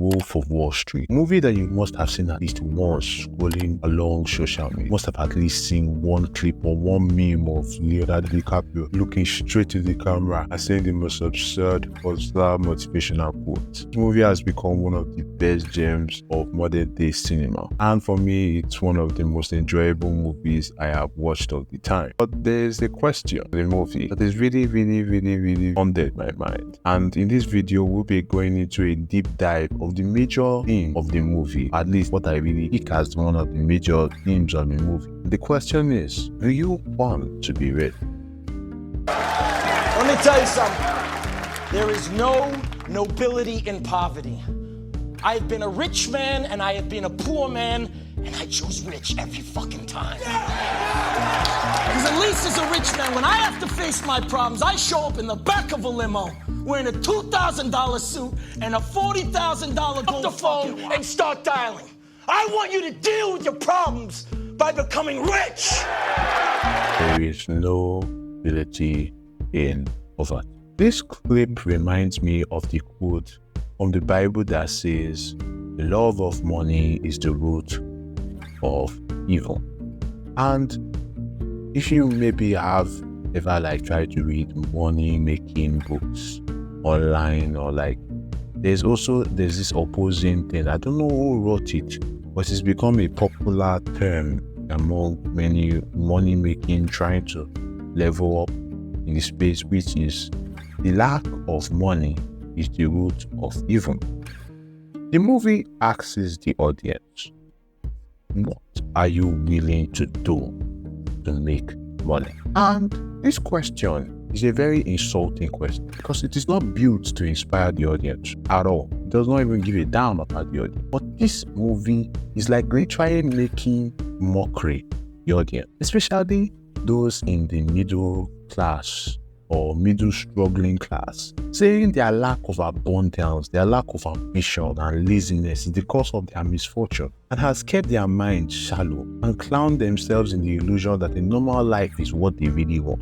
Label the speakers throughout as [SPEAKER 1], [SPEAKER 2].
[SPEAKER 1] Wolf of Wall Street. A movie that you must have seen at least once scrolling along social media. You must have at least seen one clip or one meme of Leonardo DiCaprio looking straight to the camera and saying the most absurd positive motivational quotes. This movie has become one of the best gems of modern day cinema, and for me it's one of the most enjoyable movies I have watched of the time. But there's a question in the movie that is really haunted my mind, and in this video we'll be going into a deep dive of the major theme of the movie, at least what I really pick as one of the major themes of the movie. The question is, do you want to be rich?
[SPEAKER 2] Let me tell you something. There is no nobility in poverty. I've been a rich man and I have been a poor man, and I choose rich every fucking time. Because at least as a rich man, when I have to face my problems, I show up in the back of a limo wearing a $2,000 suit and a $40,000 gold phone and start dialing. I want you to deal with your problems by becoming rich.
[SPEAKER 1] There is no ability in poverty. This clip reminds me of the quote from the Bible that says, "The love of money is the root of evil." And if you maybe have ever tried to read money making books online, or there's this opposing thing. I don't know who wrote it, but it's become a popular term among many money making trying to level up in the space, which is the lack of money is the root of evil. The movie asks the audience, what are you willing to do to make money? And this question is a very insulting question, because it is not built to inspire the audience at all. It does not even give a damn about the audience. But this movie is literally making mockery of the audience, especially those in the middle class or middle struggling class, saying their lack of abundance, their lack of ambition and laziness is the cause of their misfortune, and has kept their minds shallow and clown themselves in the illusion that a normal life is what they really want.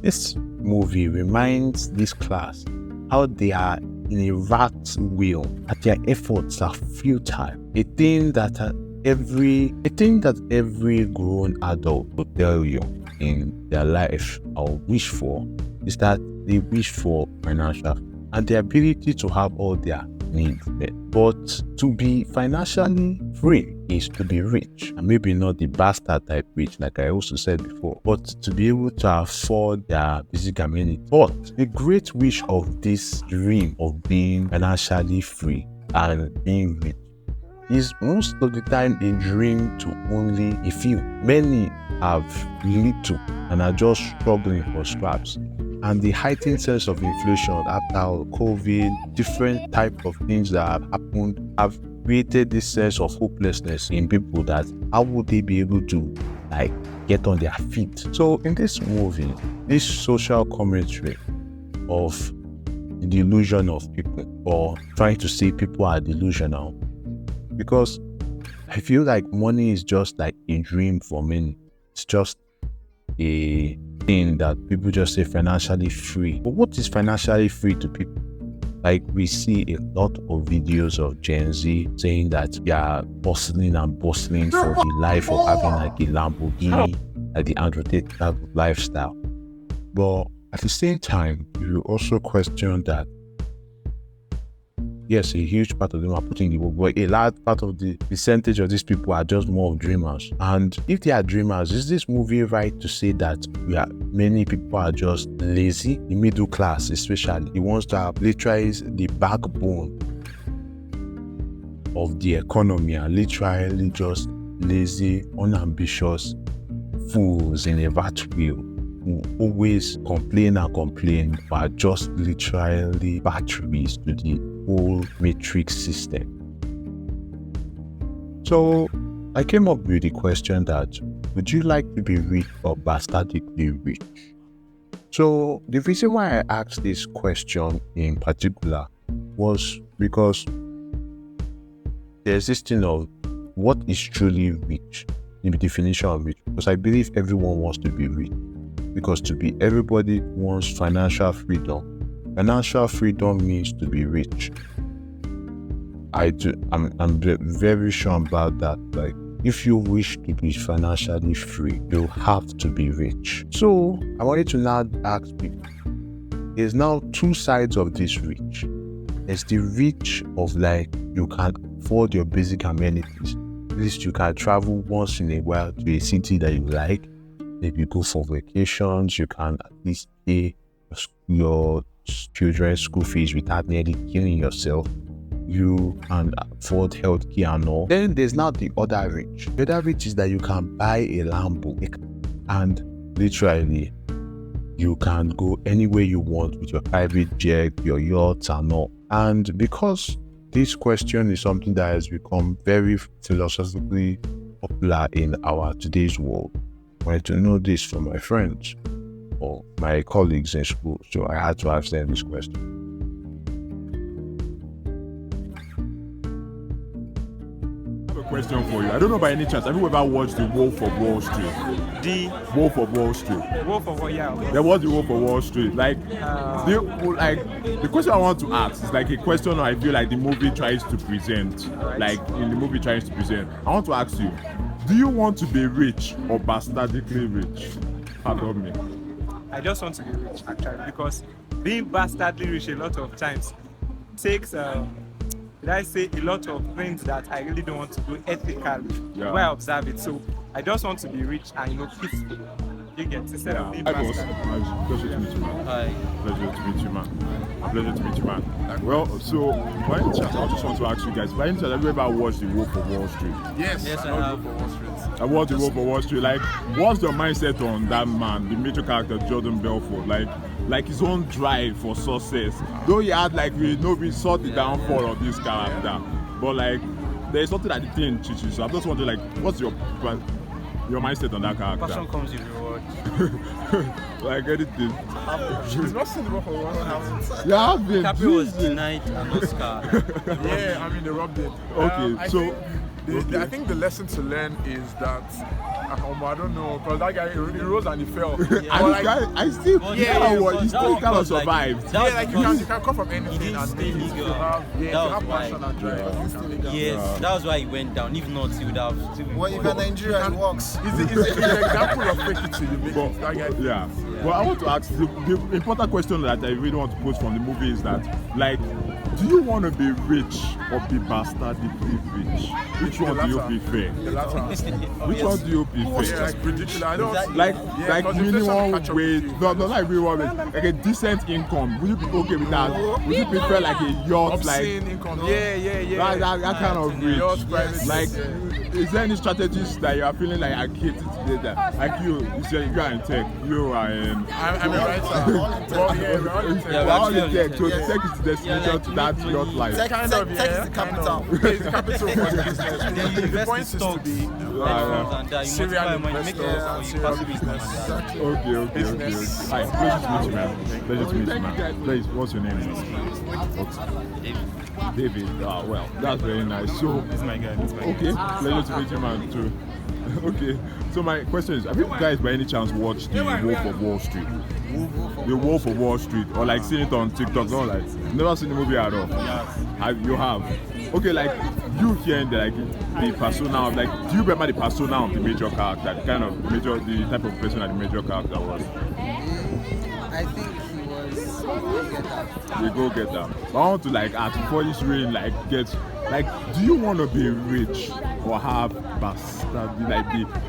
[SPEAKER 1] This movie reminds this class how they are in a rat wheel, that their efforts are futile. A thing that every grown adult will tell you in their life or wish for is that they wish for financial and the ability to have all their needs met. But to be financially free is to be rich, and maybe not the bastard type rich like I also said before, but to be able to afford their basic amenities. But the great wish of this dream of being financially free and being rich is most of the time a dream to only a few. Many have little and are just struggling for scraps. And the heightened sense of inflation after COVID, different type of things that have happened, have created this sense of hopelessness in people, that how would they be able to get on their feet. So in this movie, this social commentary of the delusion of people, or trying to say people are delusional, because I feel like money is just like a dream for many. It's just a thing that people just say financially free. But what is financially free to people? We see a lot of videos of Gen Z saying that they are bustling for the life of having a Lamborghini, the Andrew Tate type of lifestyle. But at the same time, you also question that yes, a huge part of them are putting the work, but a large part of the percentage of these people are just more of dreamers. And if they are dreamers, is this movie right to say that many people are just lazy? The middle class especially, the ones that have literally the backbone of the economy, are literally just lazy, unambitious fools in a rat wheel who always complain, but just literally batteries to the whole matrix system. So I came up with the question that, would you like to be rich or bastardically rich? So the reason why I asked this question in particular was because there's this thing of what is truly rich, the definition of rich, because I believe everyone wants to be rich, because everybody wants financial freedom. Financial freedom means to be rich. I'm very sure about that. Like, if you wish to be financially free, you have to be rich. So I wanted to now ask people, there's now two sides of this rich. There's the rich of like, you can afford your basic amenities. At least you can travel once in a while to a city that you like. Maybe go for vacations. You can at least pay your children's school fees without nearly killing yourself. You can afford healthcare and all. Then there's now the other rich. The other rich is that you can buy a Lambo and literally you can go anywhere you want with your private jet, your yachts and all. And because this question is something that has become very philosophically popular in our today's world, I wanted to know this from my friends or my colleagues in school. So I had to ask them this question.
[SPEAKER 3] Question for you. I don't know by any chance, have you ever watched The Wolf of Wall Street?
[SPEAKER 4] The
[SPEAKER 3] Wolf of Wall Street.
[SPEAKER 4] Wolf of Wall, yeah.
[SPEAKER 3] There was The Wolf of Wall Street. Like, the question I want to ask is like a question I feel like the movie tries to present.
[SPEAKER 4] Right.
[SPEAKER 3] Like in the movie tries to present. I want to ask you, do you want to be rich or bastardically rich? Pardon me.
[SPEAKER 4] I just want to be rich, actually, because being bastardly rich a lot of times takes, did I say, a lot of things that I really don't want to do ethically
[SPEAKER 3] Yeah.
[SPEAKER 4] where I observe it. So I just want to be rich and, peaceful. You get, instead of being
[SPEAKER 3] Hi, boss.
[SPEAKER 4] bastard.
[SPEAKER 3] Pleasure to meet you, man.
[SPEAKER 5] Hi.
[SPEAKER 3] Pleasure to meet you, man. Pleasure to meet you, man. Well, so by any chance, I just want to ask you guys, by any chance, have you ever watched The Wolf of Wall Street?
[SPEAKER 5] Yes, I have.
[SPEAKER 3] I watched The Wolf of Wall Street. Like, what's your mindset on that man, the major character, Jordan Belfort? Like his own drive for success. Though he had we saw the downfall of this character, but like there's something that the thing teaches. So I'm just wondering, like, what's your mindset on that character?
[SPEAKER 5] Passion comes with reward.
[SPEAKER 3] Like anything.
[SPEAKER 6] She's not seen the Wolf of Wall Street.
[SPEAKER 3] You have been.
[SPEAKER 5] DiCaprio was denied an Oscar.
[SPEAKER 6] Yeah, I mean they robbed it.
[SPEAKER 3] Okay,
[SPEAKER 6] I think the lesson to learn is that I don't know, because that guy he rose and he fell.
[SPEAKER 3] And this guy, I still,
[SPEAKER 5] But
[SPEAKER 3] he still kind of survived.
[SPEAKER 6] Yeah, like you can come from anything
[SPEAKER 5] didn't
[SPEAKER 6] and
[SPEAKER 5] stay
[SPEAKER 6] if you
[SPEAKER 5] legal.
[SPEAKER 6] have
[SPEAKER 5] That was
[SPEAKER 6] passion
[SPEAKER 5] why.
[SPEAKER 6] and drive.
[SPEAKER 5] Yes, that was why he went down. If not, he would have still been.
[SPEAKER 7] Well, if you're Nigeria, it works.
[SPEAKER 6] It's an example of fake it till you make it. That guy.
[SPEAKER 3] Yeah. Well, I want to ask the important question that I really want to pose from the movie is that, like, do you want to be rich or be bastardically rich? Which one do you prefer?
[SPEAKER 6] The latter.
[SPEAKER 3] Which one do you
[SPEAKER 6] Yeah,
[SPEAKER 3] prefer?
[SPEAKER 6] like ridiculous. I don't.
[SPEAKER 3] Like
[SPEAKER 6] because inflation
[SPEAKER 3] minimum
[SPEAKER 6] catch up
[SPEAKER 3] wage,
[SPEAKER 6] with you.
[SPEAKER 3] no, like minimum wage, like a decent income. Would you be okay with that? Would you prefer like a yacht, like
[SPEAKER 6] Obscene income. Yeah.
[SPEAKER 3] that kind of
[SPEAKER 6] Yacht,
[SPEAKER 3] rich?
[SPEAKER 6] private
[SPEAKER 3] Like,
[SPEAKER 6] jet,
[SPEAKER 3] is there any strategies that you are feeling like I hate it today? Like you are in tech, you are in.
[SPEAKER 6] I'm a writer. Well, yeah, we're all in tech.
[SPEAKER 5] Yeah,
[SPEAKER 3] We're all
[SPEAKER 5] we're
[SPEAKER 3] in tech, so
[SPEAKER 5] yes.
[SPEAKER 3] tech is the destination
[SPEAKER 5] like,
[SPEAKER 3] to that
[SPEAKER 5] make
[SPEAKER 3] yacht
[SPEAKER 5] money.
[SPEAKER 3] life.
[SPEAKER 6] Kind of,
[SPEAKER 7] Tech is
[SPEAKER 6] yeah.
[SPEAKER 7] the capital.
[SPEAKER 6] Kind of. Yeah, it's the capital for the business.
[SPEAKER 5] Then you
[SPEAKER 6] The
[SPEAKER 5] invest
[SPEAKER 6] point
[SPEAKER 5] in
[SPEAKER 6] is to
[SPEAKER 5] stocks,
[SPEAKER 6] be
[SPEAKER 5] hedge funds, and that you
[SPEAKER 6] serial
[SPEAKER 5] multiply money, make
[SPEAKER 6] investors
[SPEAKER 5] it
[SPEAKER 6] and
[SPEAKER 5] for you
[SPEAKER 6] serial
[SPEAKER 5] passive income
[SPEAKER 6] business.
[SPEAKER 5] and that.
[SPEAKER 3] Okay. Hi, pleasure to meet you, man. Pleasure to meet you, man. Please, what's your name? David. Ah, well, that's very nice. So,
[SPEAKER 4] This is my guy.
[SPEAKER 3] okay, pleasure to meet you, man, too. Okay, so my question is, have you guys by any chance watched The Wolf of Wall Street? The Wolf of Wall Street, or like seen it on TikTok? No, like never seen the movie at all. You have. Okay, like you hearing the persona of like, do you remember the persona of the major character, the type of person that the major character was?
[SPEAKER 7] I think he was
[SPEAKER 3] The go-getter. But I want to like ask before you really like get like, do you want to be rich or have be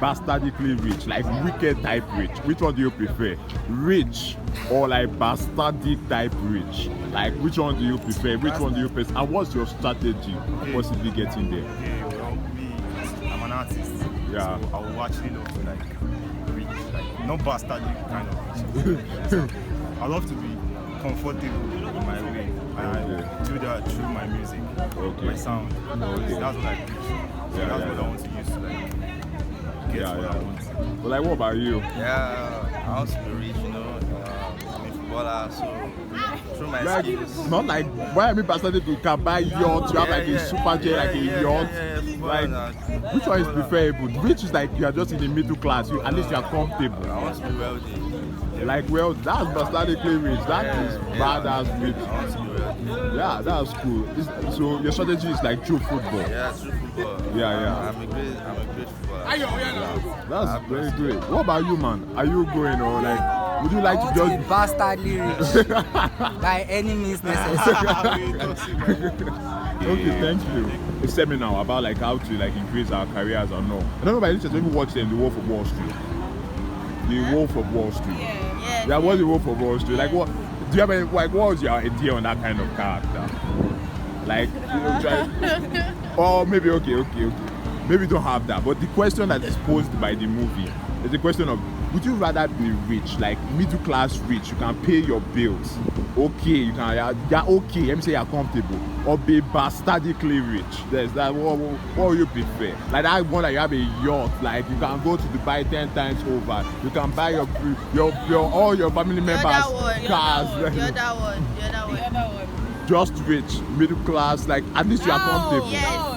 [SPEAKER 3] bastardically rich, like wicked type rich? Which one do you prefer, rich or like bastardic type rich? Like, which one do you prefer? Which one do you prefer? And what's your strategy possibly getting there?
[SPEAKER 8] Okay, well, I'm an artist.
[SPEAKER 3] Yeah.
[SPEAKER 8] So I will actually love to like rich, like not bastardic kind of rich. I love to be comfortable in my way. And I do that through my music, my sound. That's what I do. So that's what I want to use to like get what I want.
[SPEAKER 3] But like, what about you?
[SPEAKER 7] Yeah, I want to be rich, I'm a footballer, so through my
[SPEAKER 3] Like,
[SPEAKER 7] skills.
[SPEAKER 3] not like, why am I bastarding to can buy yachts? You have like a super jet, like a yacht. Like, which one is preferable? Rich is like you are just in the middle class. At least you are comfortable.
[SPEAKER 7] I want to be wealthy.
[SPEAKER 3] Like, well, that's bastardically rich. That is badass rich. Yeah, that's cool. So your strategy is like through football.
[SPEAKER 7] Yeah, through football.
[SPEAKER 3] Yeah.
[SPEAKER 7] I'm a great footballer.
[SPEAKER 3] That's very great. What about you, man? Are you going or like? Would you like to just
[SPEAKER 9] bastardly rich by any means necessary?
[SPEAKER 3] Okay, thank you. A seminar about like how to like increase our careers or no. I don't know by any chance when you watch them, The Wolf of Wall Street. The Wolf of Wall Street. Yeah, what's The Wolf of Wall Street? Like what? Do you have any, like what was your idea on that kind of character? Like, you know, try. Oh, maybe okay. Maybe you don't have that. But the question that is posed by the movie is the question of: would you rather be rich, like middle class rich, you can pay your bills, okay, you can, you're okay, let me say you're comfortable, or be bastardically rich? There's that. What will you prefer? Like that one that you have a yacht, like you can go to Dubai 10 times over, you can buy your all your family members cars.
[SPEAKER 10] The other one.
[SPEAKER 3] Just rich, middle class, like at least you are comfortable.
[SPEAKER 10] Yes.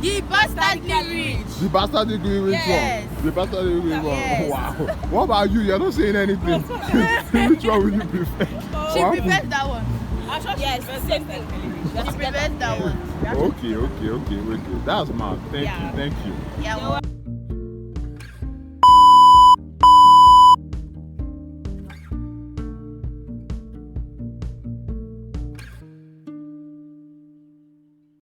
[SPEAKER 10] The bastardly rich.
[SPEAKER 3] The bastardly rich
[SPEAKER 10] Yes.
[SPEAKER 3] one. The bastardly rich one.
[SPEAKER 10] Yes.
[SPEAKER 3] Wow. What about you? You're not saying anything. Which one will you prefer?
[SPEAKER 10] She prefers that one.
[SPEAKER 11] Yes, same thing.
[SPEAKER 10] She prefers that one.
[SPEAKER 3] Okay. That's mad. Thank you.
[SPEAKER 10] Yeah.